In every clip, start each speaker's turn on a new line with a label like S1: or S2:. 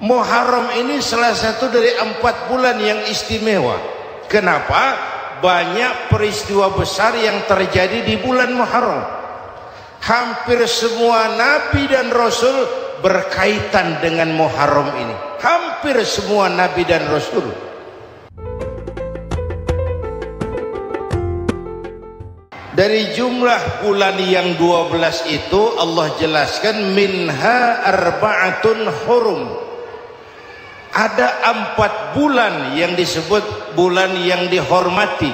S1: Muharram ini salah satu dari 4 bulan yang istimewa. Kenapa? Banyak peristiwa besar yang terjadi di bulan Muharram. Hampir semua nabi dan rasul berkaitan dengan Muharram ini. Hampir semua nabi dan rasul. Dari jumlah bulan yang 12 itu Allah jelaskan minha arba'atun hurum. Ada 4 bulan yang disebut bulan yang dihormati,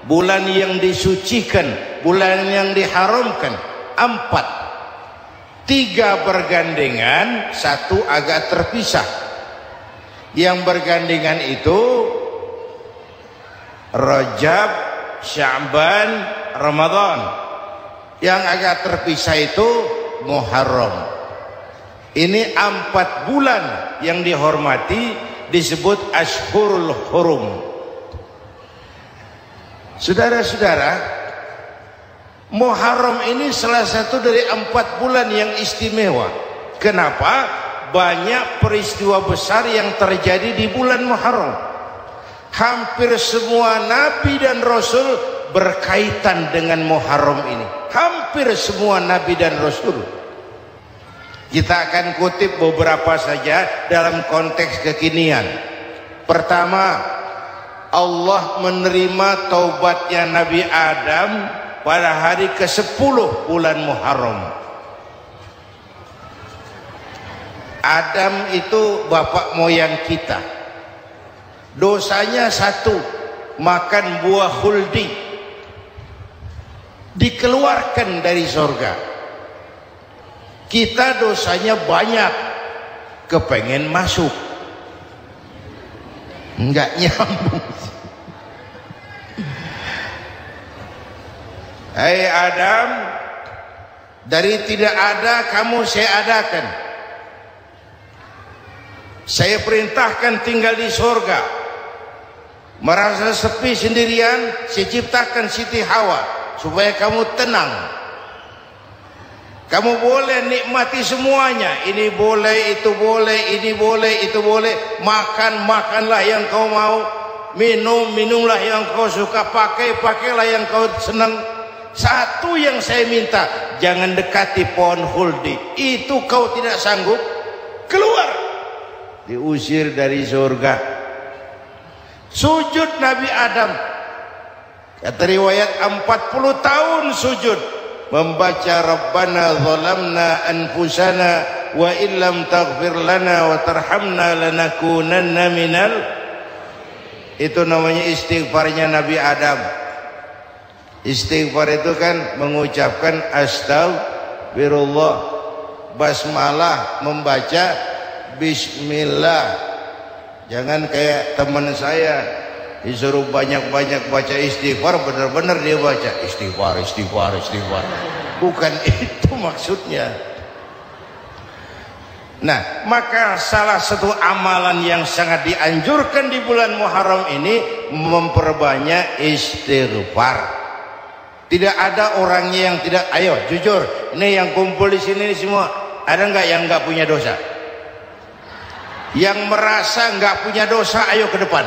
S1: bulan yang disucikan, bulan yang diharamkan. 4, 3 bergandengan, 1 agak terpisah. Yang bergandengan itu Rajab, Sya'ban, Ramadan. Yang agak terpisah itu Muharram. Ini 4 bulan yang dihormati disebut Ashhurul Hurum. Saudara-saudara, Muharram ini salah satu dari 4 bulan yang istimewa. Kenapa? Banyak peristiwa besar yang terjadi di bulan Muharram. Hampir semua nabi dan rasul berkaitan dengan Muharram ini. Hampir semua nabi dan rasul. Kita akan kutip beberapa saja dalam konteks kekinian. Pertama, Allah menerima taubatnya Nabi Adam pada hari ke-10 bulan Muharram. Adam itu bapak moyang kita. Dosanya 1, makan buah khuldi, dikeluarkan dari surga. Kita dosanya banyak, kepengen masuk, enggak nyambung. Hai Adam, dari tidak ada kamu saya adakan. Saya perintahkan tinggal di surga. Merasa sepi sendirian, saya ciptakan Siti Hawa supaya kamu tenang. Kamu boleh nikmati semuanya. Ini boleh, itu boleh, ini boleh, itu boleh. Makan, makanlah yang kau mau. Minum, minumlah yang kau suka. Pakai, pakailah yang kau senang. Satu yang saya minta, jangan dekati pohon khuldi. Itu kau tidak sanggup, keluar. Diusir dari surga. Sujud Nabi Adam. Kata riwayat 40 tahun sujud. Membaca Rabbana zalamna anfusana wa illam taghfir lana wa tarhamna lanakunanna minal. Itu namanya istighfarnya Nabi Adam. Istighfar itu kan mengucapkan astagfirullah, basmalah, membaca bismillah. Jangan kayak teman saya disuruh banyak-banyak baca istighfar, benar-benar dia baca istighfar, istighfar, istighfar. Bukan itu maksudnya. Nah, maka salah satu amalan yang sangat dianjurkan di bulan Muharram ini memperbanyak istighfar. Tidak ada orangnya yang tidak. Ayo jujur, ini yang kumpul di sini semua, ada nggak yang nggak punya dosa? Yang merasa nggak punya dosa, ayo ke depan.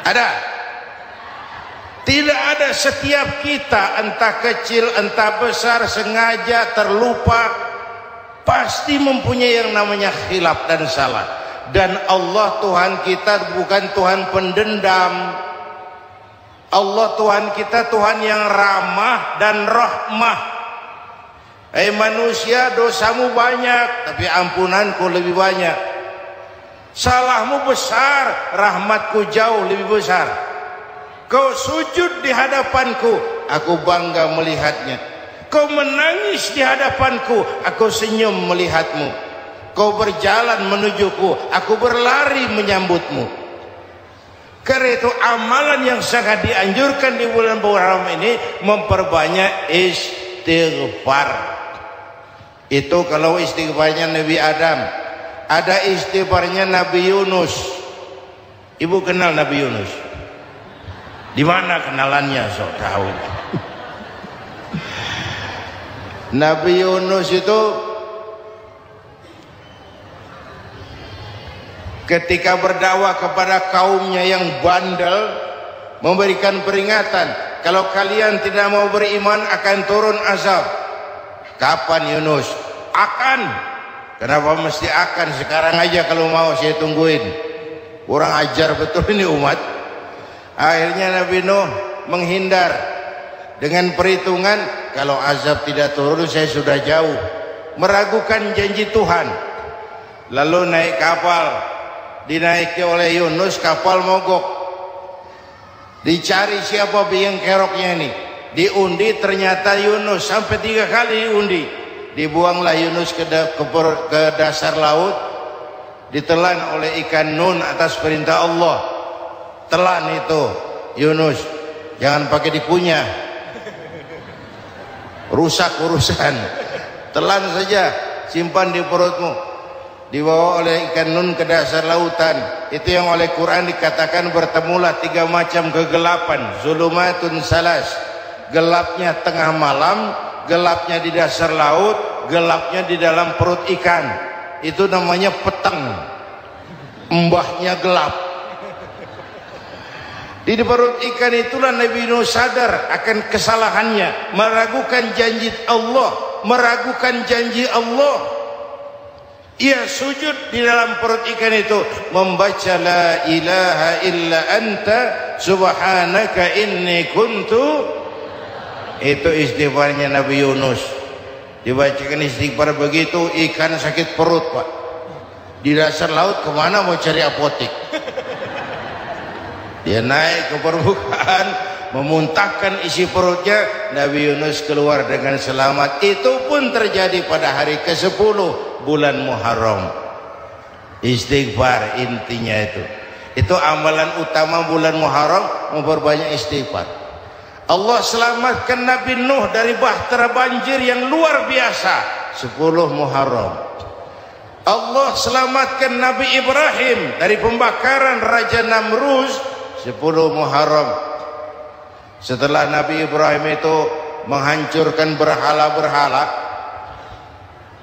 S1: Ada? Tidak ada. Setiap kita, entah kecil entah besar, sengaja, terlupa, pasti mempunyai yang namanya khilaf dan salah. Dan Allah Tuhan kita bukan Tuhan pendendam. Allah Tuhan kita Tuhan yang ramah dan rahmah. Manusia, dosamu banyak, tapi ampunanku lebih banyak. Salahmu besar, rahmatku jauh lebih besar. Kau sujud di hadapanku, aku bangga melihatnya. Kau menangis di hadapanku, aku senyum melihatmu. Kau berjalan menujuku, aku berlari menyambutmu. Karena itu amalan yang sangat dianjurkan di bulan Muharram ini memperbanyak istighfar. Itu kalau istighfarnya Nabi Adam. Ada istighfarnya Nabi Yunus. Ibu kenal Nabi Yunus? Di mana kenalannya? Sok tahu. Nabi Yunus itu ketika berdakwah kepada kaumnya yang bandel, memberikan peringatan, kalau kalian tidak mau beriman akan turun azab. Kapan Yunus? Akan. Kenapa mesti akan? Sekarang aja kalau mau saya tungguin. Kurang ajar betul ini umat. Akhirnya Nabi Nuh menghindar dengan perhitungan, kalau azab tidak turun saya sudah jauh, meragukan janji Tuhan. Lalu naik kapal, dinaiki oleh Yunus, kapal mogok. Dicari siapa biang keroknya ini, diundi ternyata Yunus, sampai 3 kali diundi. Dibuanglah Yunus ke dasar laut, ditelan oleh ikan nun atas perintah Allah. Telan itu Yunus, jangan pakai dikunyah, rusak urusan. Telan saja, simpan di perutmu. Dibawa oleh ikan nun ke dasar lautan. Itu yang oleh Quran dikatakan bertemulah 3 macam kegelapan. Zulumatun salas, gelapnya tengah malam, gelapnya di dasar laut, gelapnya di dalam perut ikan. Itu namanya peteng, mbahnya gelap. Di perut ikan itulah Nabi Nuh sadar akan kesalahannya, meragukan janji Allah, meragukan janji Allah. Ia sujud di dalam perut ikan itu, membaca la ilaha illa anta subhanaka inni kuntu. Itu istighfarnya Nabi Yunus. Dibacakan istighfar begitu, ikan sakit perut Pak. Di dasar laut kemana mau cari apotek? Dia naik ke permukaan, memuntahkan isi perutnya. Nabi Yunus keluar dengan selamat. Itu pun terjadi pada hari ke-10 bulan Muharram. Istighfar intinya itu. Itu amalan utama bulan Muharram, memperbanyak istighfar. Allah selamatkan Nabi Nuh dari bahtera banjir yang luar biasa 10 Muharram. Allah selamatkan Nabi Ibrahim dari pembakaran Raja Namrus 10 Muharram. Setelah Nabi Ibrahim itu menghancurkan berhala-berhala,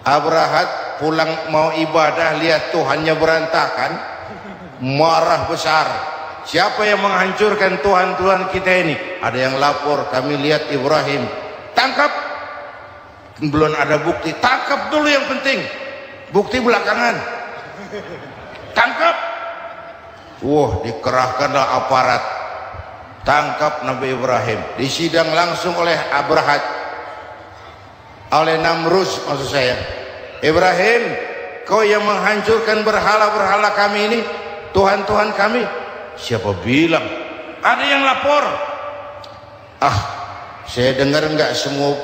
S1: Abrahat pulang mau ibadah, lihat Tuhannya berantakan, marah besar. Siapa yang menghancurkan Tuhan-Tuhan kita ini? Ada yang lapor, kami lihat Ibrahim. Tangkap. Belum ada bukti, tangkap dulu yang penting, bukti belakangan. Tangkap. Wah, dikerahkanlah aparat, tangkap Nabi Ibrahim. Disidang langsung oleh Abrahat, oleh Namrus maksud saya. Ibrahim, kau yang menghancurkan berhala-berhala kami ini, Tuhan-Tuhan kami. Siapa bilang? Ada yang lapor. Saya dengar enggak semua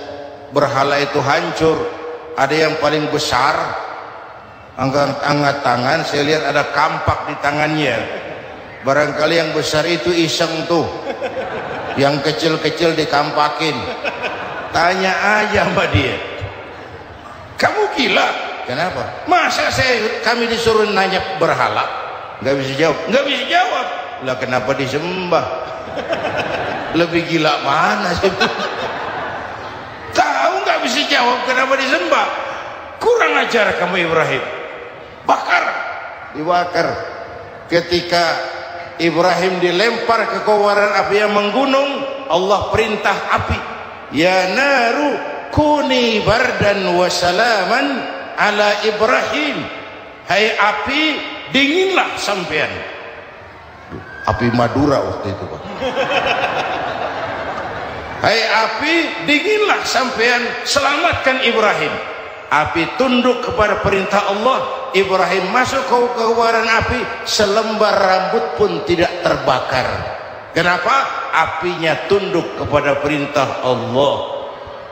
S1: berhala itu hancur. Ada yang paling besar, angkat tangan, saya lihat ada kampak di tangannya. Barangkali yang besar itu iseng tuh, yang kecil-kecil dikampakin. Tanya aja sama dia, kamu gila? Kenapa? Masa kami disuruh nanya berhala? Nggak bisa jawab. Nggak bisa jawab. Lah kenapa disembah? Lebih gila mana sih? Tahu nggak bisa jawab kenapa disembah? Kurang ajar kamu Ibrahim. Bakar, dibakar. Ketika Ibrahim dilempar ke kobaran api yang menggunung, Allah perintah api, ya naru kuni bardan wa salaman ala Ibrahim. Hai api, dinginlah sampean. Api Madura waktu itu Pak. Hai api, dinginlah sampean, selamatkan Ibrahim. Api tunduk kepada perintah Allah. Ibrahim masuk ke kobaran api, selembar rambut pun tidak terbakar. Kenapa? Apinya tunduk kepada perintah Allah.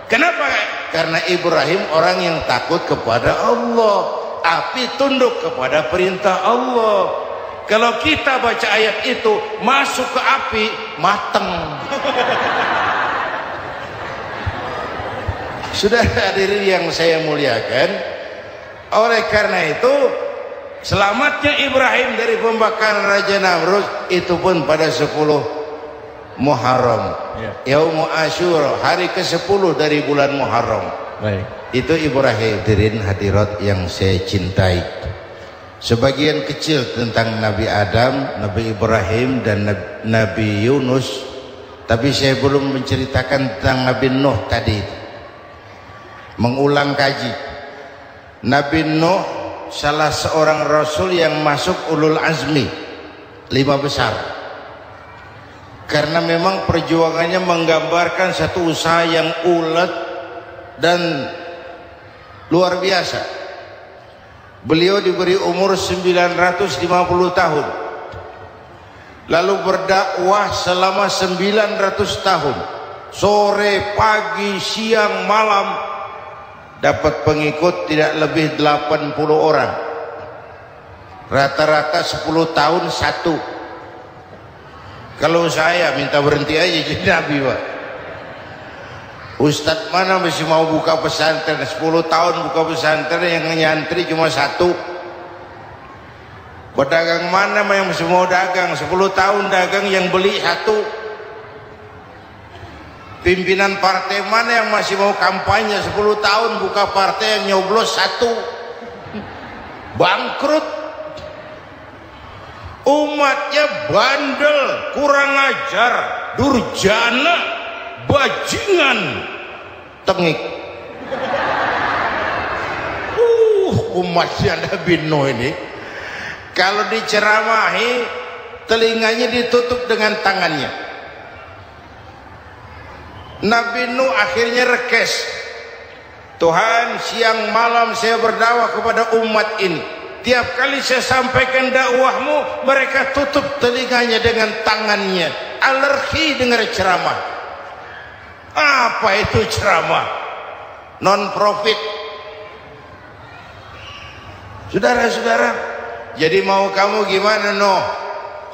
S1: Kenapa? Karena Ibrahim orang yang takut kepada Allah. Api tunduk kepada perintah Allah. Kalau kita baca ayat itu, masuk ke api, mateng. Sudah hadirin yang saya muliakan, oleh karena itu selamatnya Ibrahim dari pembakaran Raja Namrus itu pun pada 10 Muharram, Yaumul Asyura, hari ke-10 dari bulan Muharram. Baik. Itu Ibrahim. Hadirin hadirat yang saya cintai, sebagian kecil tentang Nabi Adam, Nabi Ibrahim dan Nabi Yunus, tapi saya belum menceritakan tentang Nabi Nuh tadi. Mengulang kaji. Nabi Nuh salah seorang rasul yang masuk ulul azmi 5 besar. Karena memang perjuangannya menggambarkan satu usaha yang ulet dan luar biasa. Beliau diberi umur 950 tahun, lalu berdakwah selama 900 tahun, sore, pagi, siang, malam, dapat pengikut tidak lebih 80 orang, rata-rata 10 tahun satu. Kalau saya minta berhenti aja jadi nabi, Pak. Ustadz mana masih mau buka pesantren 10 tahun buka pesantren, yang nyantri cuma 1. Pedagang mana yang masih mau dagang 10 tahun dagang yang beli 1. Pimpinan partai mana yang masih mau kampanye 10 tahun buka partai yang nyoblos 1. Bangkrut. Umatnya bandel, kurang ajar, durjana, bajingan, tengik. Umatnya Nabi Nuh ini kalau diceramahi telinganya ditutup dengan tangannya. Nabi Nuh akhirnya rekes. Tuhan, siang malam saya berdakwah kepada umat ini. Tiap kali saya sampaikan dakwahmu, mereka tutup telinganya dengan tangannya. Alergi dengar ceramah. Apa itu ceramah? Non profit. Saudara-saudara, jadi mau kamu gimana, Nuh?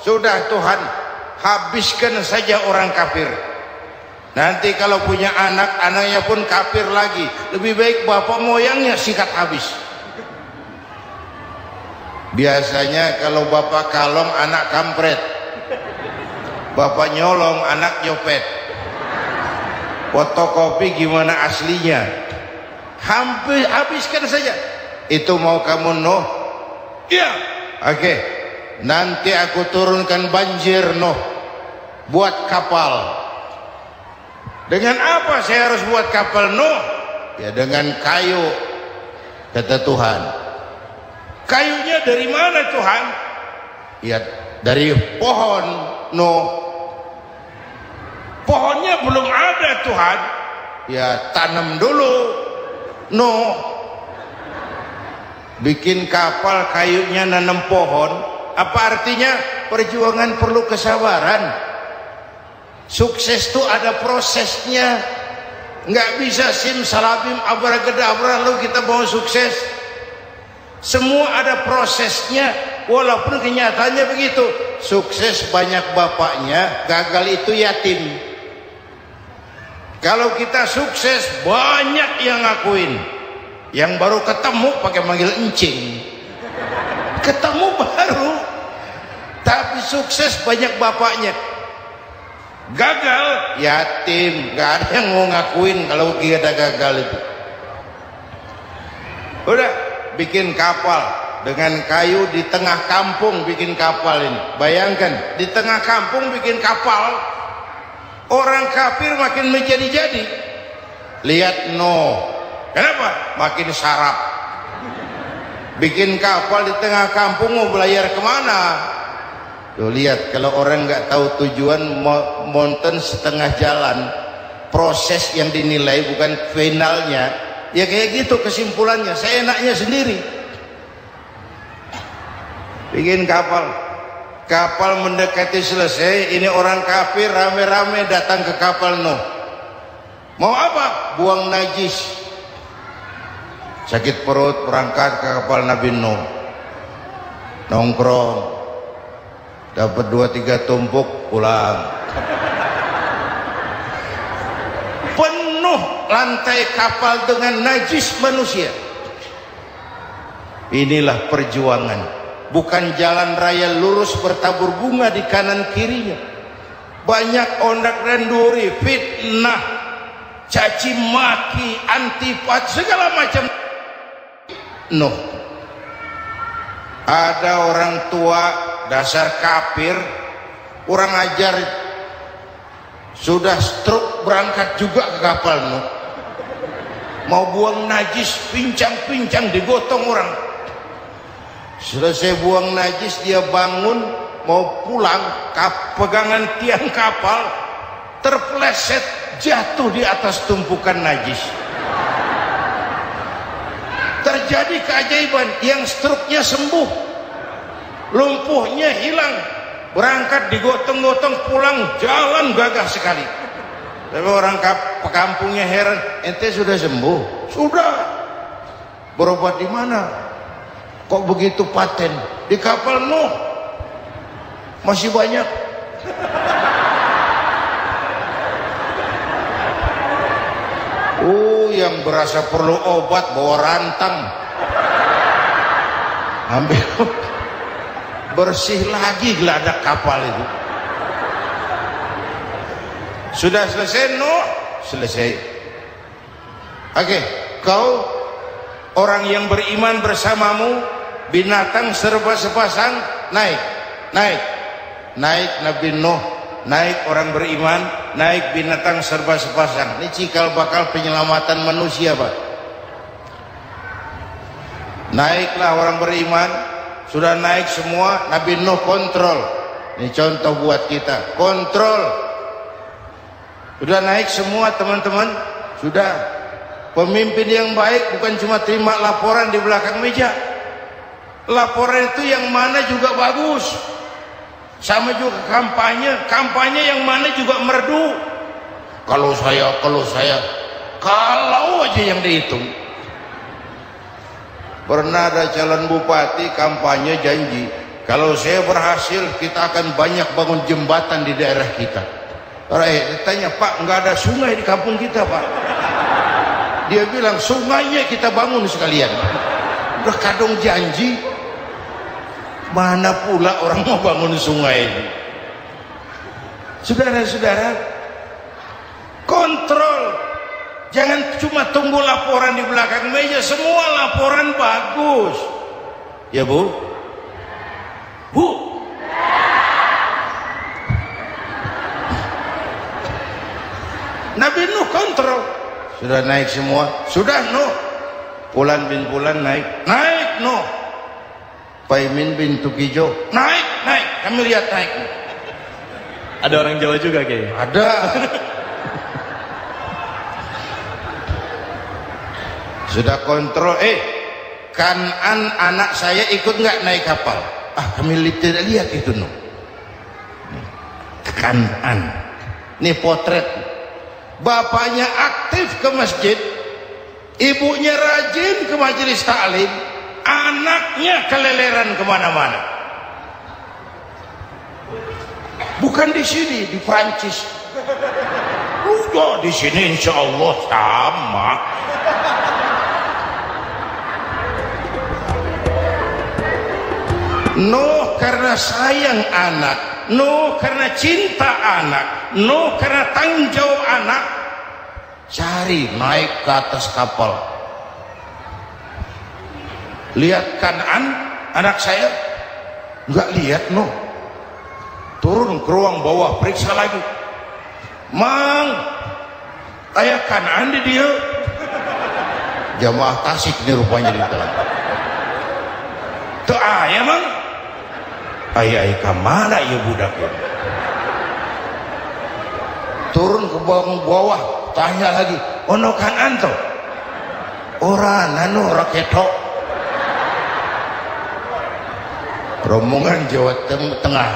S1: Sudah Tuhan, habiskan saja orang kafir. Nanti kalau punya anak, anaknya pun kafir lagi. Lebih baik bapak moyangnya sikat habis. Biasanya kalau bapak kalong, anak kampret. Bapak nyolong, anak nyopet. Fotokopi gimana aslinya? Hampir habiskan saja. Itu mau kamu, Nuh? Iya. Oke. Nanti aku turunkan banjir, Nuh. Buat kapal. Dengan apa saya harus buat kapal, Nuh? Ya dengan kayu, kata Tuhan. Kayunya dari mana, Tuhan? Ya dari pohon, Nuh. Pohonnya belum ada, Tuhan. Ya tanam dulu, Nuh. Bikin kapal kayunya nanam pohon. Apa artinya? Perjuangan perlu kesabaran. Sukses itu ada prosesnya. Nggak bisa simsalabim abracadabra lalu kita mau sukses. Semua ada prosesnya. Walaupun kenyataannya begitu. Sukses banyak bapaknya, gagal itu yatim. Kalau kita sukses banyak yang ngakuin. Yang baru ketemu pakai manggil encing. Ketemu baru, tapi sukses banyak bapaknya. Gagal yatim, gak ada yang mau ngakuin kalau kita gagal itu. Udah bikin kapal dengan kayu di tengah kampung, bikin kapal ini. Bayangkan di tengah kampung bikin kapal. Orang kafir makin menjadi-jadi. Lihat Nuh, kenapa? Makin sarap. Bikin kapal di tengah kampung, mau belayar kemana? Tuh lihat, kalau orang nggak tahu tujuan, mountain setengah jalan. Proses yang dinilai bukan finalnya. Ya kayak gitu kesimpulannya. Saya enaknya sendiri. Bikin kapal. Kapal mendekati selesai. Ini orang kafir rame-rame datang ke kapal Nuh. Mau apa? Buang najis. Sakit perut, berangkat ke kapal Nabi Nuh. Nongkrong. Dapat 2-3 tumpuk, pulang. Penuh lantai kapal dengan najis manusia. Inilah perjuangan. Bukan jalan raya lurus bertabur bunga di kanan kirinya. Banyak ondak dan duri, fitnah, caci maki, antipat, segala macam. Nuh. Ada orang tua dasar kafir, kurang ajar, sudah stroke berangkat juga ke kapal Nuh. Mau buang najis, pincang-pincang digotong orang. Selesai buang najis, dia bangun mau pulang, pegangan tiang kapal terpeleset, jatuh di atas tumpukan najis. Terjadi keajaiban, yang stroke-nya sembuh, lumpuhnya hilang, berangkat digotong-gotong pulang, jalan gagah sekali. Tapi orang kampungnya heran, ente sudah sembuh? Sudah. Berobat di mana? Kok begitu paten? Di kapal Nuh. Masih banyak. Yang berasa perlu obat bawa rantang, ambil bersih lagi geladak kapal itu. Sudah selesai Nuh? Selesai. Oke, kau orang yang beriman bersamamu, binatang serba sepasang, naik Nabi Nuh, naik orang beriman, naik binatang serba sepasang. Ini cikal bakal penyelamatan manusia, Pak. Naiklah orang beriman, sudah naik semua, Nabi Nuh kontrol. Ini contoh buat kita, kontrol. Sudah naik semua teman-teman, sudah. Pemimpin yang baik bukan cuma terima laporan di belakang meja. Laporan itu yang mana juga bagus. Sama juga kampanye yang mana juga merdu. Kalau aja yang dihitung. Pernah ada calon bupati kampanye janji, kalau saya berhasil kita akan banyak bangun jembatan di daerah kita. Tanya, Pak, nggak ada sungai di kampung kita, Pak. Dia bilang sungainya kita bangun sekalian. Udah kadung janji, mana pula orang mau bangun sungai ini. Saudara-saudara, kontrol. Jangan cuma tunggu laporan di belakang meja, semua laporan bagus. Ya Bu? Bu? Nabi Nuh kontrol. Sudah naik semua? Sudah Nuh. Pulan bin Pulan naik Nuh. Paimin bin Tukijo naik. Kami lihat naik.
S2: Ada orang Jawa juga kayaknya.
S1: Ada. Sudah kontrol. Kanan anak saya ikut nggak naik kapal? Kami tidak lihat itu Nuh. Kanan. Ini potret. Bapaknya aktif ke masjid, ibunya rajin ke majelis taklim, anaknya keleleran kemana-mana. Bukan di sini, di Prancis. Udah di sini insya Allah sama. Nuh karena sayang anak, Nuh karena cinta anak, Nuh karena tanggung jawab anak, cari naik ke atas kapal. Lihat Kanan anak saya, nggak lihat Nuh. Turun ke ruang bawah, periksa lagi. Mang, ayah Kanan di dia. Jamaah Tasik ini rupanya di dalam. Tuh ayah Mang. Ayah kemana ya budak ya? Turun ke bawah, tanya lagi, ono Kanan tuh? Orang anu raketo. Rombongan Jawa Tengah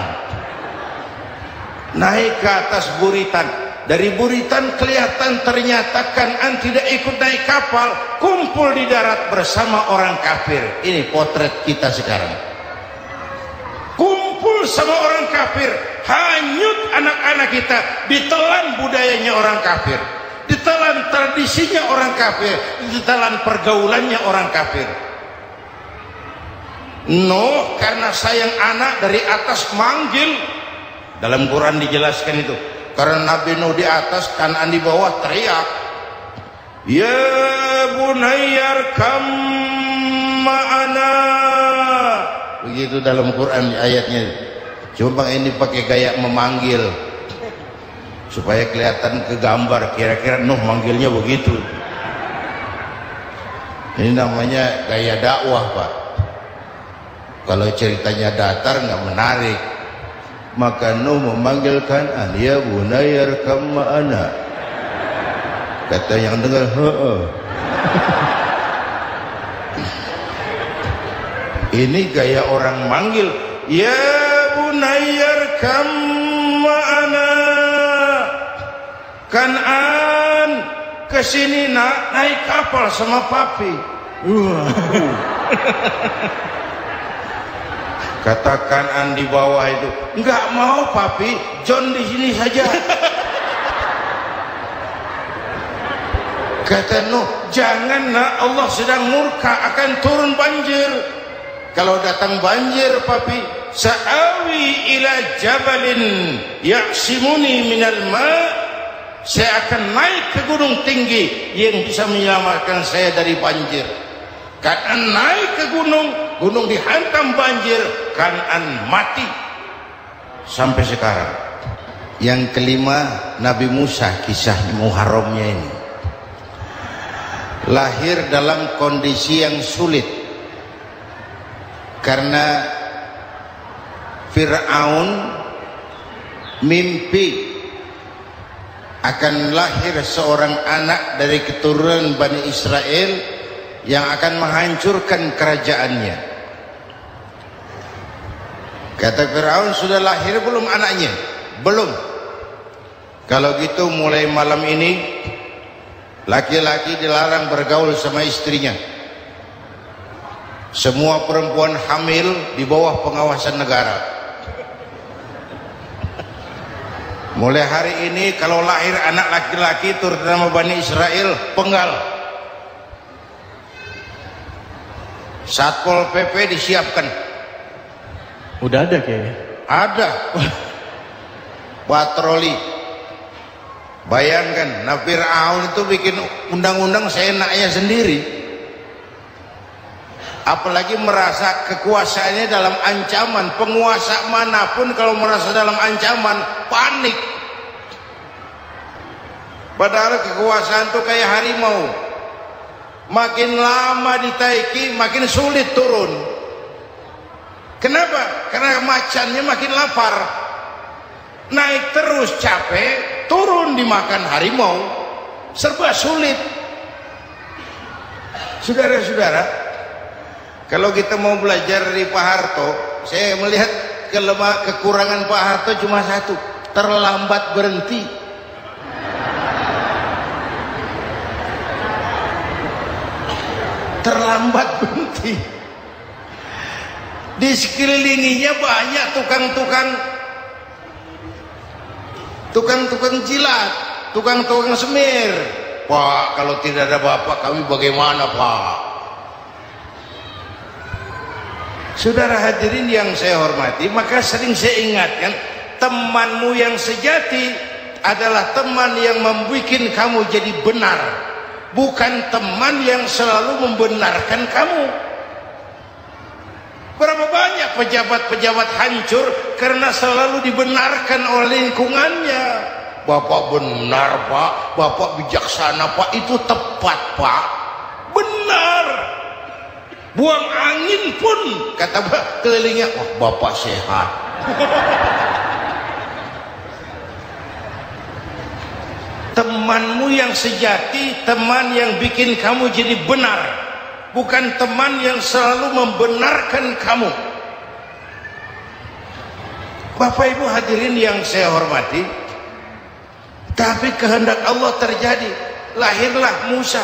S1: naik ke atas buritan. Dari buritan kelihatan ternyata Kanan tidak ikut naik kapal, kumpul di darat bersama orang kafir. Ini potret kita sekarang. Kumpul sama orang kafir, hanyut anak-anak kita, ditelan budayanya orang kafir, ditelan tradisinya orang kafir, ditelan pergaulannya orang kafir. Nuh karena sayang anak dari atas manggil. Dalam Quran dijelaskan itu. Karena Nabi Nuh di atas, Kanan di bawah, teriak, ya bunayyar kam ma'ana begitu dalam Quran ayatnya. Cuma ini pakai gaya memanggil supaya kelihatan ke gambar, kira-kira Nuh manggilnya begitu. Ini namanya gaya dakwah, Pak. Kalau ceritanya datar nggak menarik, maka Nuh memanggilkan ya bunayya arkam ma'ana. Kata yang dengar, ini gaya orang manggil, ya bunayya arkam ma'ana. Kan'an kesini naik kapal sama papi. Kata Kan'an di bawah itu, enggak mau papi, John di sini saja. Kata Nuh, jangan nak, Allah sedang murka, akan turun banjir. Kalau datang banjir papi, sa'awi ila jabalin ya'simuni minal ma', saya akan naik ke gunung tinggi yang bisa menyelamatkan saya dari banjir. Kan'an naik ke gunung, gunung dihantam banjir, Kan'an mati sampai sekarang. Yang kelima, Nabi Musa, kisah Muharramnya ini lahir dalam kondisi yang sulit karena Fir'aun mimpi akan lahir seorang anak dari keturunan Bani Israel yang akan menghancurkan kerajaannya. Kata Firaun, sudah lahir belum anaknya? Belum. Kalau gitu mulai malam ini laki-laki dilarang bergaul sama istrinya. Semua perempuan hamil di bawah pengawasan negara. Mulai hari ini kalau lahir anak laki-laki turut nama Bani Israel, penggal. Satpol PP disiapkan.
S2: Udah ada kayaknya.
S1: Ada. Patroli. Bayangkan, nah Fir'aun itu bikin undang-undang seenaknya sendiri. Apalagi merasa kekuasaannya dalam ancaman. Penguasa manapun kalau merasa dalam ancaman, panik. Padahal kekuasaan itu kayak harimau, makin lama ditaiki makin sulit turun. Kenapa? Karena macannya makin lapar. Naik terus capek, turun dimakan harimau, serba sulit. Saudara-saudara, kalau kita mau belajar dari Pak Harto, saya melihat kekurangan Pak Harto cuma satu, terlambat berhenti. Terlambat berhenti. Di sekelilinginya banyak tukang jilat, tukang semir. Pak, kalau tidak ada bapak kami bagaimana, Pak? Saudara hadirin yang saya hormati, maka sering saya ingatkan, temanmu yang sejati adalah teman yang membuat kamu jadi benar, bukan teman yang selalu membenarkan kamu. Berapa banyak pejabat-pejabat hancur karena selalu dibenarkan oleh lingkungannya. Bapak benar, Pak. Bapak bijaksana, Pak. Itu tepat, Pak. Benar. Buang angin pun kata kelilingnya, wah, Bapak sehat. Temanmu yang sejati, teman yang bikin kamu jadi benar, bukan teman yang selalu membenarkan kamu. Bapak Ibu hadirin yang saya hormati, tapi kehendak Allah terjadi. Lahirlah Musa.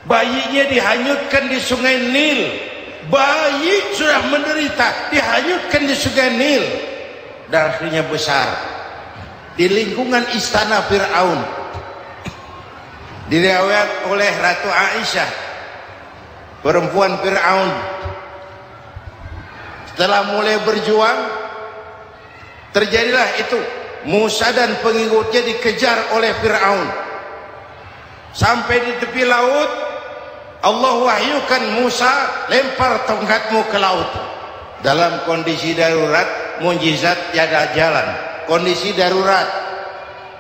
S1: Bayinya dihanyutkan di sungai Nil. Bayi sudah menderita, dihanyutkan di sungai Nil. Dan akhirnya besar di lingkungan istana Fir'aun. Diriwayat oleh Ratu Aisyah, perempuan Fir'aun, setelah mulai berjuang, terjadilah itu. Musa dan pengikutnya dikejar oleh Fir'aun. Sampai di tepi laut, Allah wahyukan, Musa, lempar tongkatmu ke laut. Dalam kondisi darurat, mukjizat tiada jalan. Kondisi darurat.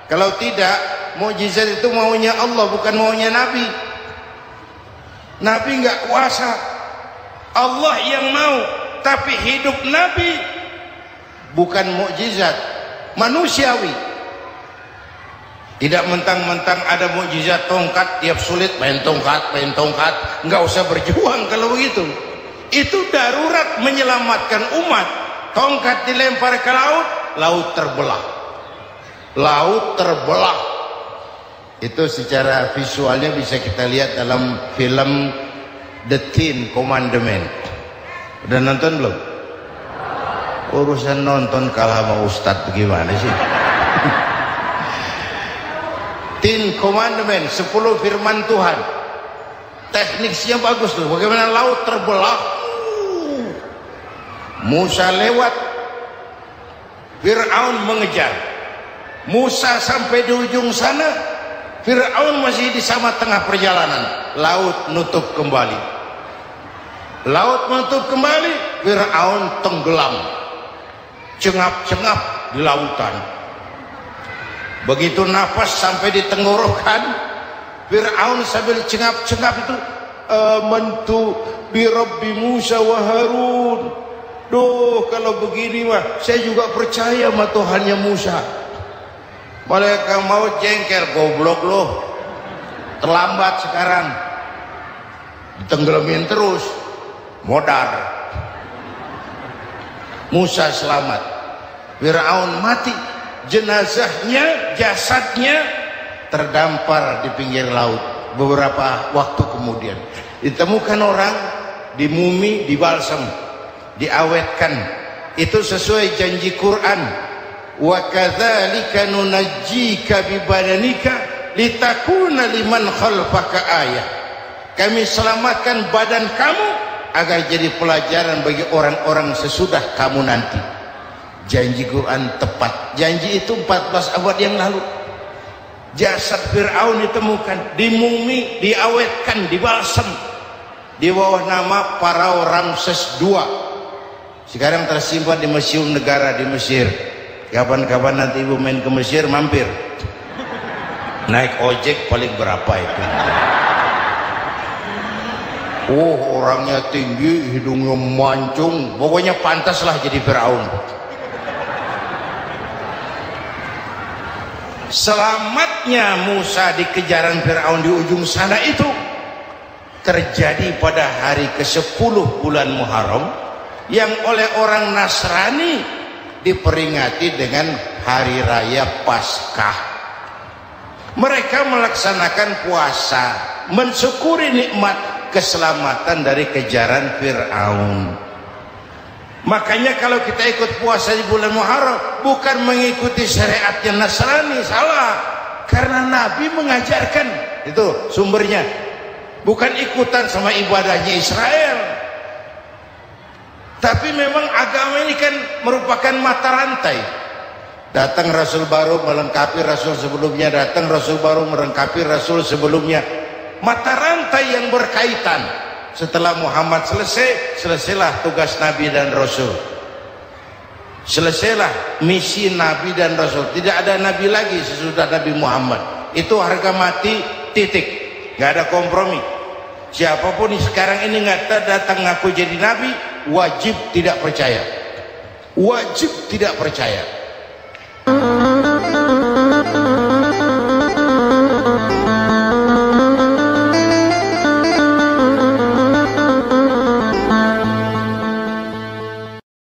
S1: Kalau tidak, mukjizat itu maunya Allah, bukan maunya Nabi. Nabi nggak kuasa, Allah yang mau. Tapi hidup Nabi bukan mukjizat, manusiawi. Tidak mentang-mentang ada mukjizat tongkat, tiap sulit main tongkat, nggak usah berjuang kalau begitu. Itu darurat menyelamatkan umat. Tongkat dilempar ke laut, laut terbelah. Laut terbelah. Itu secara visualnya bisa kita lihat dalam film The Ten Commandments. Udah nonton belum? Urusan nonton kalah sama Ustadz bagaimana sih? Ten Commandments, 10 firman Tuhan. Tekniknya bagus tuh. Bagaimana laut terbelah? Musa lewat, Fir'aun mengejar. Musa sampai di ujung sana, Fir'aun masih di sama tengah perjalanan. Laut nutup kembali. Laut menutup kembali, Fir'aun tenggelam, cengap-cengap di lautan. Begitu nafas sampai di tenggorokan, Fir'aun sambil cengap-cengap itu, amantu bi Rabbi Musa wa Harun. Duh, kalau begini mah saya juga percaya sama Tuhannya Musa. Malaikat maut jengkel, goblok loh, terlambat sekarang, ditenggelamin terus, modar. Musa selamat, Fir'aun mati, jenazahnya, jasadnya terdampar di pinggir laut. Beberapa waktu kemudian ditemukan orang di mumi, di balsam, diawetkan. Itu sesuai janji Quran, wa kadzalika nunajjika bi badanika litakuna liman khalfaka ayah. Kami selamatkan badan kamu agar jadi pelajaran bagi orang-orang sesudah kamu nanti. Janji Quran tepat. Janji itu 14 abad yang lalu. Jasad Fir'aun ditemukan di mumi, diawetkan, dibalsam di bawah nama Pharao Ramses II. Sekarang tersimpan di Museum Negara di Mesir. Kapan-kapan nanti ibu main ke Mesir, mampir. Naik ojek paling berapa itu? Oh, orangnya tinggi, hidungnya mancung, pokoknya pantaslah jadi Firaun. Selamatnya Musa di kejaran Firaun di ujung sana itu terjadi pada hari ke-10 bulan Muharram, yang oleh orang Nasrani diperingati dengan hari raya Paskah. Mereka melaksanakan puasa, mensyukuri nikmat keselamatan dari kejaran Fir'aun. Makanya kalau kita ikut puasa di bulan Muharram, bukan mengikuti syariatnya Nasrani, salah. Karena Nabi mengajarkan, itu sumbernya, bukan ikutan sama ibadahnya Israel. Tapi memang agama ini kan merupakan mata rantai. Datang Rasul baru melengkapi Rasul sebelumnya, datang Rasul baru melengkapi Rasul sebelumnya. Mata rantai yang berkaitan. Setelah Muhammad selesai, selesailah tugas Nabi dan Rasul. Selesailah misi Nabi dan Rasul. Tidak ada Nabi lagi sesudah Nabi Muhammad. Itu harga mati, titik. Gak ada kompromi. Siapapun sekarang ini nggak datang ngaku jadi Nabi, wajib tidak percaya. Wajib tidak percaya.